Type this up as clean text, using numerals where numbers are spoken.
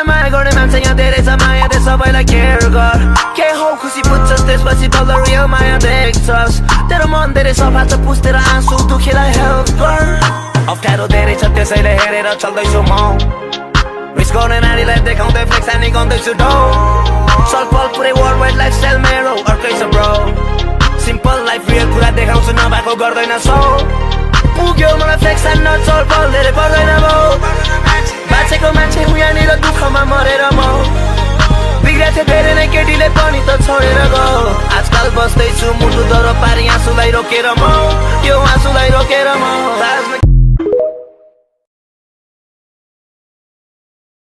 माया गर्ने मान्छे यहाँ धेरै छ माया दे सबैलाई केयर गर के हो खुसी बुझ्छस् त्यसपछि तल रियल माया देख्छस् तेरो मन धेरै सफा छ पुस तेरो आँसु दुखीलाई हेल्प गर अप्ठ्यारो धेरै छ त्यसैले हेरेर चल्दैछु म मिस गर्ने नानीलाई देखाउँदै फ्लेक्स हानी गाउँदैछु डो सलफल पुरै वर्ल्ड वाइड लाइफस्टाइल मेरो अर्कै छ ब्रो सिम्पल लाइफ रियल कुरा देखाउँछु नभएको गर्दैन सो पुग्यो मलाई फ्लेक्स हान्न चलफल धेरै पर्दैन भो बाँचेको मान्छे हुँ यहाँनिर दुःखमा मरेर म बिग्रेको धेरै नै केटीले पनि त छोडेर गयो आजकल बस्दैछु मुटु दरो पारी आँसुलाई रोकेर म यो आँसुलाई रोकेर म